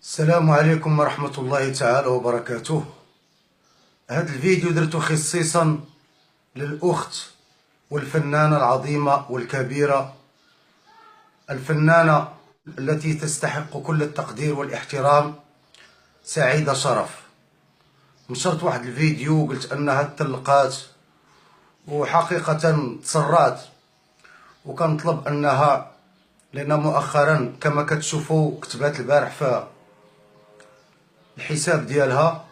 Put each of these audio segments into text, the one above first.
السلام عليكم ورحمة الله تعالى وبركاته. هذا الفيديو درته خصيصا للأخت والفنانة العظيمة والكبيرة، الفنانة التي تستحق كل التقدير والاحترام، سعيدة شرف. نشرت واحد الفيديو وقلت أنها تلقات، وحقيقة تسرعت وكنطلب أنها، لأن مؤخرا كما كتشوفوا كتبات البارح في الحساب ديالها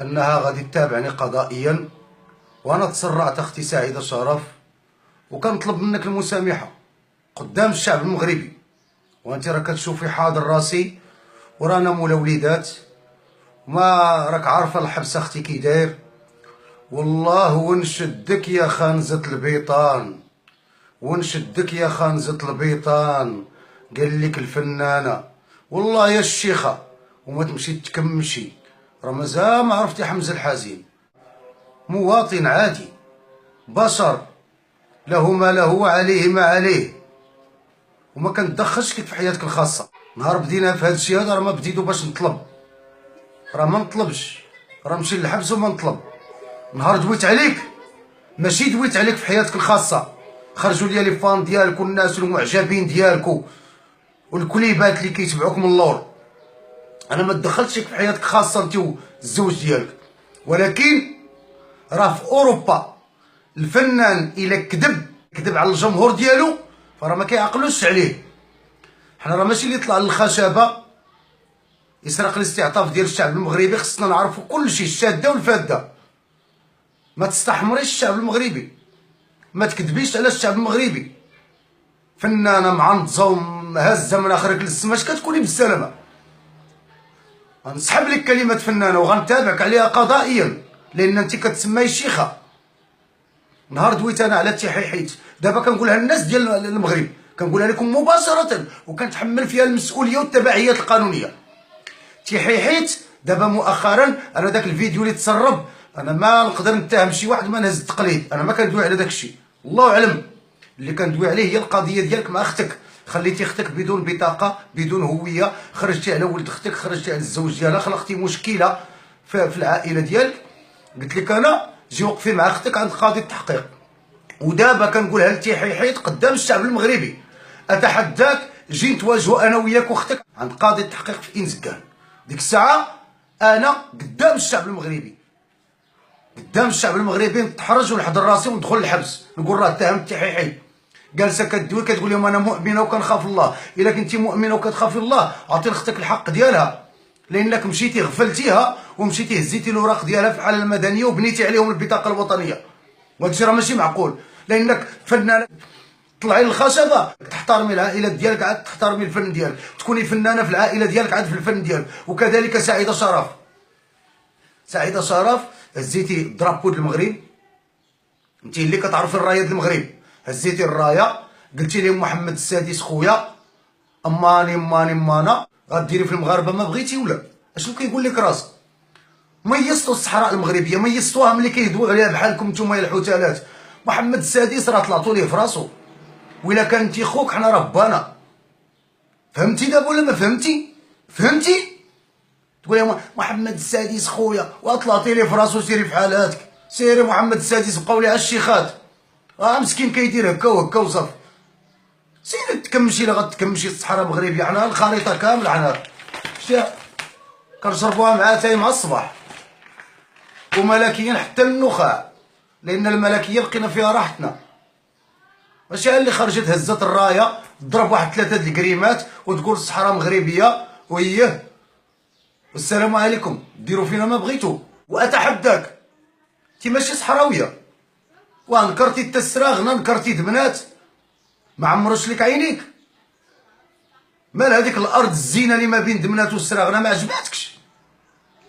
انها غادي تتابعني قضائيا، وانا تسرعت اختي سعيده شرف، وكنطلب منك المسامحه قدام الشعب المغربي. وانت راك كتشوفي حاضر راسي ورانا مولا وليدات، ما راك عارفه الحبس اختي كي داير. والله ونشدك يا خانزه البيطان، ونشدك يا خانزه البيطان، قال لك الفنانه والله يا الشيخه، وما تمشي تكمشي. راه مازال ما عرفتي حمزه الحزين، مواطن عادي، بشر، له ما له وعليه ما عليه، وما كندخلش لك في حياتك الخاصه. نهار بدينا في هذا الشيء هذا راه ما بديتو باش نطلب، راه ما نطلبش، راه نمشي للحبس وما نطلب. نهار دويت عليك ماشي دويت عليك في حياتك الخاصه، خرجوا لي لي فان ديالك والناس المعجبين ديالك والكليبات اللي كيتبعوك من اللور. انا ما تدخلتش في حياتك الخاصه انت والزوج ديالك، ولكن راه في اوروبا الفنان الا كذب على الجمهور ديالو فراه ما كيعقلوش عليه. حنا راه ماشي اللي يطلع للخشبه يسرق الاستعطاف ديال الشعب المغربي، خصنا نعرفوا كل شيء، الشاده والفاده. ما تستحمريش الشعب المغربي، ما تكذبيش على الشعب المغربي. فنانه معنطزه ومهزه من اخرك للسما، اش كتكوني بالسلامه. غنسحب لك كلمه فنانه وغنتابعك عليها قضائيا، لان انت كتسماي شيخه. نهار دويت انا على تيحيحيت، دابا كنقولها للناس ديال المغرب، كنقولها لكم مباشره وكنتحمل فيها المسؤوليه والتبعيات القانونيه. تيحيحيت دابا مؤخرا، انا داك الفيديو اللي تسرب انا ما نقدر نتهم شي واحد ما نهز التقليد، انا ما كندوي على داك الشيء، الله اعلم. اللي كندوي عليه هي القضيه ديالك مع اختك، خليتي اختك بدون بطاقه بدون هويه، خرجتي على ولد اختك، خرجتي على الزوج ديالها، خلقتي مشكله في العائله ديالك. قلت لك انا جي وقفي مع اختك عند قاضي التحقيق، ودابا كنقولها لتيحيحيت قدام الشعب المغربي، اتحداك جي نتواجهوا انا وياك واختك عند قاضي التحقيق في انزكان. ديك الساعه انا قدام الشعب المغربي، قدام الشعب المغربي نتحرج ونحضر راسي وندخل الحبس، نقول راه اتهمت تيحيحيت. جالسه كدوي كتقول لهم انا مؤمنه وكنخاف الله. الا كنتي مؤمنه وكتخافي الله اعطي لاختك الحق ديالها، لانك مشيتي غفلتيها ومشيتي هزيتي الاوراق ديالها في الحاله المدنيه وبنيتي عليهم البطاقه الوطنيه. وهذا الشيء راه ماشي معقول، لانك فنانه طلعي للخشبه، تحترمي العائلات ديالك عاد تحترمي الفن ديالك، تكوني فنانه في العائله ديالك عاد في الفن ديالك. وكذلك سعيده شرف، سعيده شرف هزيتي درابو المغرب، انت اللي كتعرفي الرايه ديال المغرب، هزيتي الرايه قلتي لهم محمد السادس خويا اماني اماني امانه غديري في المغاربه ما بغيتي ولا اشنو كيقول لك راسك. ميزتوا الصحراء المغربيه، ميزتوها ملي كيهدوا عليها بحالكم نتوما يا الحوتالات. محمد السادس راه طلعتوا ليه في راسو، وإلا كان انت خوك حنا راه بانا. فهمتي دابا ولا ما فهمتي؟ فهمتي؟ تقول يا محمد السادس خويا وطلعتي ليه في راسو، سيري في حالاتك، سيري محمد السادس بقاو ليه الشيخات، مسكين كيدير هكا وهكا وصافي. سيري تكمشي الا غتكمشي الصحراء المغربيه، حنا الخريطه كامله حنا كنشربوها مع اتاي مع الصباح، وملكيا حتى النخاع، لان الملكيه لقينا فيها راحتنا. ماشي اللي خرجت هزت الرايه تضرب واحد 3 د الكريمات وتقول الصحراء مغربيه وهيه والسلام عليكم ديروا فينا ما بغيتو. واتحداك انت ماشي صحراويه، وانكرتي التسراغنا، نكرتي دمنات، ما عمروش لك عينيك. مال هذيك الارض الزينه اللي ما بين دمنات والسراغنا ما عجباتكش؟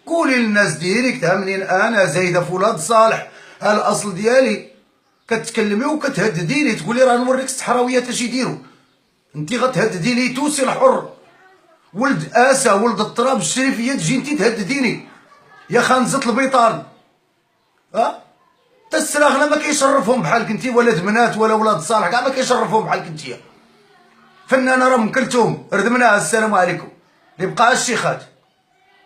قولي للناس ديريكت منين انا زايده فولاد صالح ها الاصل ديالي، كتكلمي وكتهدديني تقولي راه نوريك الصحراويات اش يديروا. انت غتهدديني توسي الحر ولد اسا ولد التراب الشريفيه، تجي انت تهدديني يا خانزه البيطان. تا السراغنا ما كيشرفهم بحالك انت، ولا دمنات ولا ولاد صالح كاع ما كيشرفهم بحالك انت. فنانه راه ام كلثوم ردمناها السلام عليكم، اللي بقى الشيخات.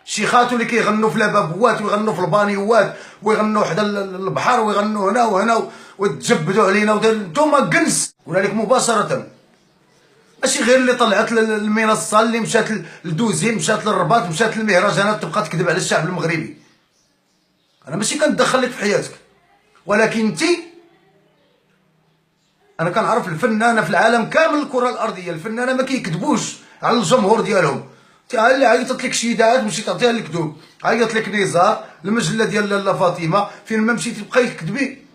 شيخاتو اللي كيغنوا في لابابوات ويغنوا في البانيوات ويغنوا حدا البحر ويغنوا هنا وهنا وتجبدوا علينا نتوما كنس. قلنا لك مباشره، ماشي غير اللي طلعت المنصه اللي مشات لدوزين، مشات للرباط، مشات للمهرجانات تبقى تكذب على الشعب المغربي. انا ماشي كندخل لك في حياتك، ولكن انت، انا كنعرف الفنانه في العالم كامل الكره الارضيه، الفنانه ما كيكذبوش على الجمهور ديالهم. اللي عيطت لك شي اذاعات مشيت تعطيها الكذوب، عيط لك نزار المجله ديال لاله فاطمه، فين ما مشيتي تبقاي تكذبي.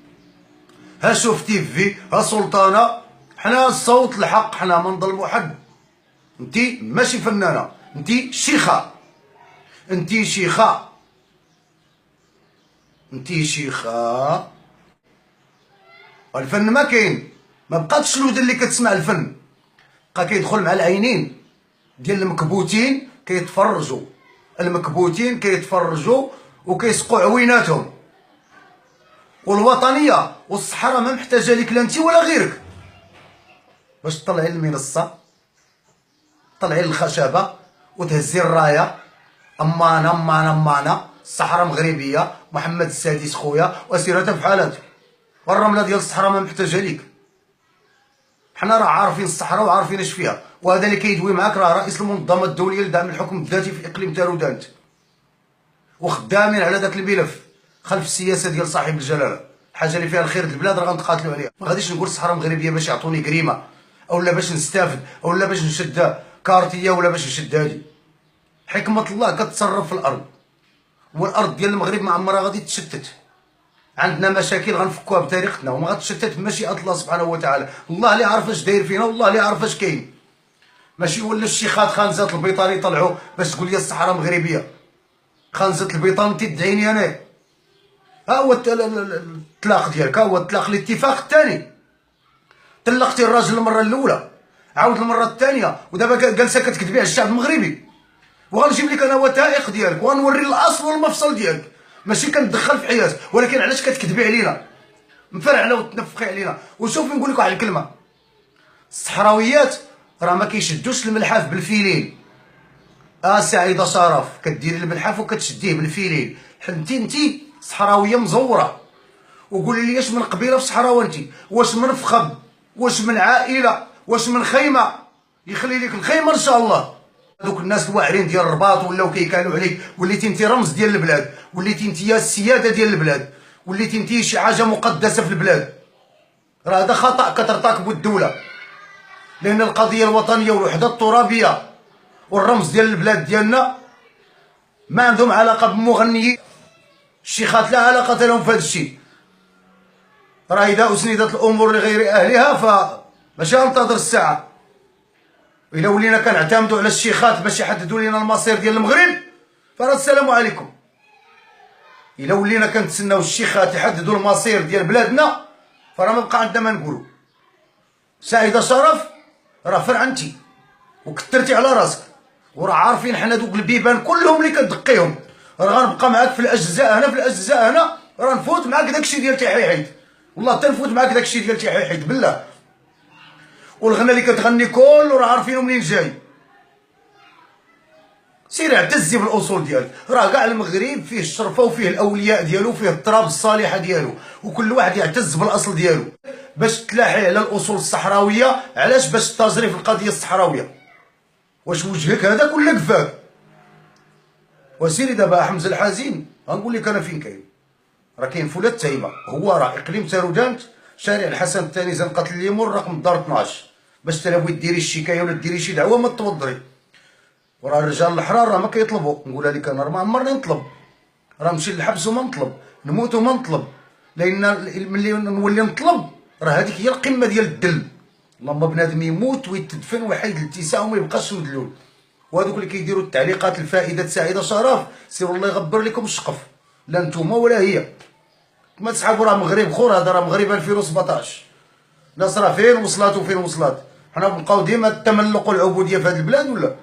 ها شوف تيفي، ها سلطانه، حنا صوت الحق، حنا ما نظلموا حد. انت ماشي فنانه، انت شيخه، انت شيخه، انت شيخه. الفن ما كاين، ما بقاتش الود اللي كتسمع الفن، بقى كيدخل مع العينين ديال المكبوتين كيتفرجوا، المكبوتين كيتفرجوا وكيسقوا عويناتهم. والوطنيه والصحراء ما محتاجه ليك لا انت ولا غيرك باش تطلعي للمنصه، طلعي للخشبه وتهزي الرايه. امانه امانه امانه، الصحراء مغربيه، محمد السادس خويا وسيرتها في حالاتك. والرمله ديال الصحراء ما محتاجه ليك، حنا راه عارفين الصحراء وعارفين اش فيها. وهذا اللي كيدوي معاك راه رئيس المنظمه الدوليه لدعم الحكم الذاتي في اقليم تارودانت، وخدامين على ذاك الملف خلف السياسه ديال صاحب الجلاله. الحاجه اللي فيها الخير البلاد راه غنتقاتلوا عليها. ما غاديش نقول الصحراء المغربيه باش يعطوني كريمه، اولا باش نستافد، اولا باش نشد كارتيه، ولا باش نشد هادي. حكمه الله كتصرف في الارض، والارض ديال المغرب ما عمرها غادي تشتت. عندنا مشاكل غنفكوها بطريقتنا وما غتشتت بمشيئه الله سبحانه وتعالى. الله اللي عارف اش داير فينا، والله اللي عارف اش كاين. ماشي ولا الشيخات خانزات البيطان يطلعوا باش تقول لي الصحراء مغربيه. خانزات البيطان انت تدعيني انا؟ ها هو الطلاق ديالك، ها هو الطلاق، الاتفاق الثاني. طلقتي الراجل المره الاولى، عاود المره الثانيه، ودابا جالسه كتكذبي على الشعب المغربي. وغنجيب لك انا وثائق ديالك وغنوري الاصل والمفصل ديالك. ماشي كندخل في حياتك، ولكن علاش كتكذبي علينا مفرعله وتنفخي علينا؟ وشوفي نقول لك واحد الكلمه، الصحراويات راه ما كيشدوش الملحاف بالفيلين. سعيده شرف كديري الملحاف وكتشديه بالفيلين. انت صحراويه مزوره، وقولي لي اش من قبيله في صحراوه انت؟ واش من فخم؟ واش من عائله؟ واش من خيمه؟ يخلي لك الخيمه ان شاء الله. دوك الناس الواعرين ديال الرباط ولاو كيكالوا عليك، وليتي انت رمز ديال البلاد، وليتي انت السياده ديال البلاد، وليتي انت شي حاجه مقدسه في البلاد. راه هذا خطا كترتكبو الدوله، لان القضيه الوطنيه والوحده الترابيه والرمز ديال البلاد ديالنا ما عندهم علاقه بمغنيين. الشيخات لا علاقه لهم في هذا الشيء. راه اذا اسندت الامور لغير اهلها فماشي غنتظر الساعه. إلا ولينا كنعتمدوا على الشيخات باش يحددوا لنا المصير ديال المغرب فراه السلام عليكم. إلا ولينا كنتسناو الشيخات يحددوا المصير ديال بلادنا فراه ما بقى عندنا ما نقولوا. سعيده شرف راه فرعنتي وكثرتي على راسك، وراه عارفين حنا دوك البيبان كلهم اللي كتدقيهم. راه غنبقى معاك في الاجزاء هنا، في الاجزاء هنا راه نفوت معاك داكشي ديال تيحيحيد، والله تنفوت معاك داكشي ديال تيحيحيد بالله. والغنى اللي كتغني كله راه عارفينو منين جاي. سير اعتزي بالاصول ديالك، راه كاع المغرب فيه الشرفه وفيه الاولياء ديالو وفيه التراب الصالحه ديالو، وكل واحد يعتز بالاصل ديالو باش تلاحي على الاصول الصحراويه. علاش؟ باش تاجري في القضيه الصحراويه. واش وجهك هذاك ولا كفاك؟ وسيري دابا حمزه الحزين غنقول لك انا فين كاين. راه كاين فولاد تايبه، هو راه اقليم تارودانت، شارع الحسن الثاني زنقه الليمون رقم دار 12، باش تلوي ديري الشكايه ولا ديري شي دعوه ما توضري. وراه الرجال الحرار راه ما كيطلبوا، نقولها لك انا راه ما عمرني نطلب، راه نمشي للحبس وما نطلب، نموت وما نطلب، لان ملي نولي نطلب راه هذيك هي القمه ديال الدل. اللهم بنادم يموت ويتدفن ويحيد الاتساع وما يبقاش مدلول. وهذوك اللي كيديروا التعليقات الفائده سعيده شرف سيروا الله يغبر لكم الشقف، لا نتوما ولا هي. ما تسحبوا راه مغرب خور، هذا راه مغرب 2017. الناس راه فين وصلات وفين وصلات. حنا بنبقاو ديما التملق والعبوديه في هذه البلاد ولا؟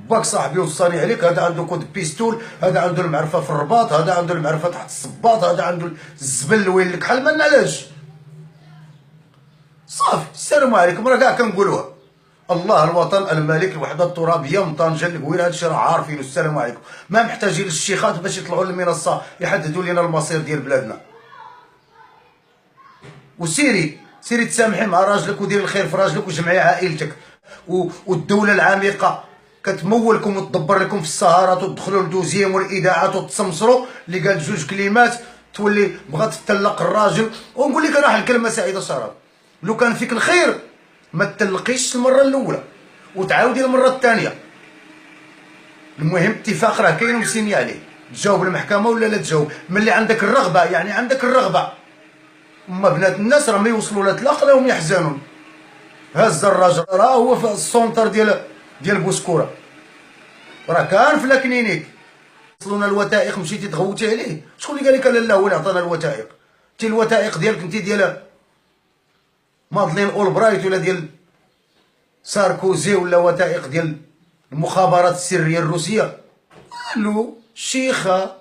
باك صاحبي وصاني عليك، هذا عنده كود بيستول، هذا عنده المعرفه في الرباط، هذا عنده المعرفه تحت الصباط، هذا عنده الزبل وين لك حل. ما علاش؟ صافي السلام عليكم، راه كاع كنقولوها. الله الوطن الملك الوحده الترابيه من طنجه القويره، هادشي راه عارفين. السلام عليكم. ما محتاجين للشيخات باش يطلعوا للمنصه يحددوا لنا المصير ديال بلادنا. وسيري تسامحي مع راجلك وديري الخير في راجلك وجمعي عائلتك، والدوله العميقه كتمولكم وتدبر لكم في السهرات وتدخلوا للدوزيام والاذاعات وتسمسروا اللي قال جوج كلمات تولي بغات تطلق الراجل. ونقول لك انا واحد الكلمه سعيده شراب، لو كان فيك الخير ما تطلقيش المره الاولى وتعاودي المره الثانيه. المهم اتفاق راه كاين ومسيني عليه، تجاوب المحكمه ولا لا تجاوب، ملي عندك الرغبه يعني عندك الرغبه. اما بنات الناس راه ما يوصلوا لا طلاق راهم يحزنون. هز الراجل راه هو في السونتر ديال بوسكوره، راه كان في لاكنينيك. وصلونا الوثائق، مشيتي تغوتي عليه، شكون اللي قال لك لا هو اللي عطانا الوثائق؟ انت الوثائق ديالك انت ديال مادلين اولبرايت ولا ديال ساركوزي ولا وثائق ديال المخابرات السريه الروسيه؟ قالوا شيخه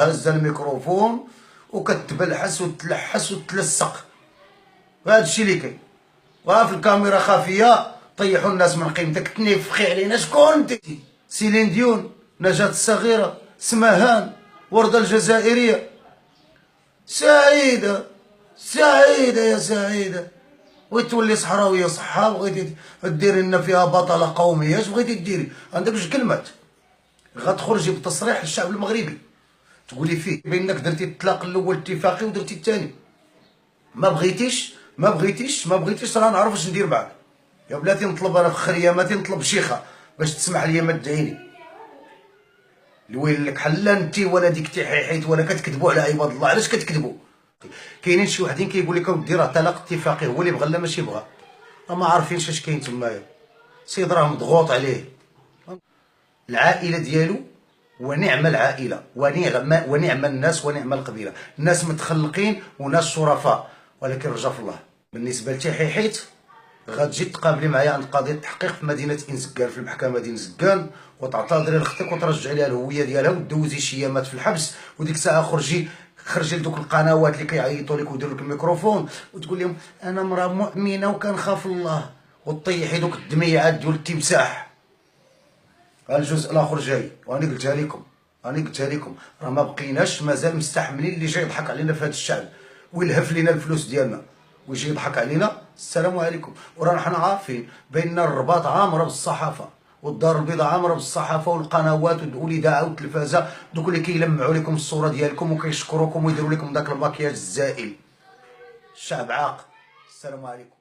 هز الميكروفون وكتبلحس وتلحس وتلصق. هذا الشيء اللي كاين. وفي الكاميرا خافيه طيحوا الناس من قيمتك، تنفخي علينا. شكون انت؟ سيلين ديون، نجاة الصغيره، سماهان، ورده الجزائريه. سعيده يا سعيده، بغيتي تولي صحراويه صحه، بغيتي ديري لنا فيها بطله قوميه، اش بغيتي ديري؟ عندك جوج كلمات غتخرجي بتصريح للشعب المغربي تقولي فيه بانك درتي الطلاق الاول اتفاقي ودرتي الثاني. ما بغيتيش راه نعرف واش ندير معاك. يا بلاتي نطلب انا في خرياماتي، نطلب شيخه باش تسمح لي ما تدعيني. الويل لك حلا انت ولا ديك تحيحيت ولا كتكذبوا على عباد الله. علاش كتكذبوا؟ كاينين شي وحدين كيقول لك اودي راه طلاق اتفاقي، هو اللي بغى لا ماشي بغى، ما عارفينش اش كاين تمايا. سيد راه مضغوط عليه. العائله ديالو ونعم العائله ونعم الناس ونعم القبيله، الناس متخلقين وناس شرفاء، ولكن رجاء في الله. بالنسبه لتحيحيت غتجي تقابلي معايا عند قضيه التحقيق في مدينه انزكان في المحكمه ديال زكان، وتعتذري لاختك وترجعي لها الهويه ديالها وتدوزي شي ايامات في الحبس، وديك الساعه خرجي لدوك القنوات اللي كيعيطوا لك ويديروا لك الميكروفون وتقول لهم انا مراه مؤمنه وكنخاف الله، وطيحي دوك الدميعات ديال التمساح. الجزء الاخر جاي، واني قلتها لكم راه ما بقيناش مازال مستحملين اللي جاي يضحك علينا في هذا الشعب ويلهف لينا الفلوس ديالنا ويجي يضحك علينا. السلام عليكم. ورانا حنا عارفين بان الرباط عامره بالصحافه والدار البيضاء عامره بالصحافه والقنوات والاذاعه والتلفازه، دوك اللي كيلمعوا لكم الصوره ديالكم وكيشكروكم ويديروا لكم داك الماكياج الزائل. الشعب عاق. السلام عليكم.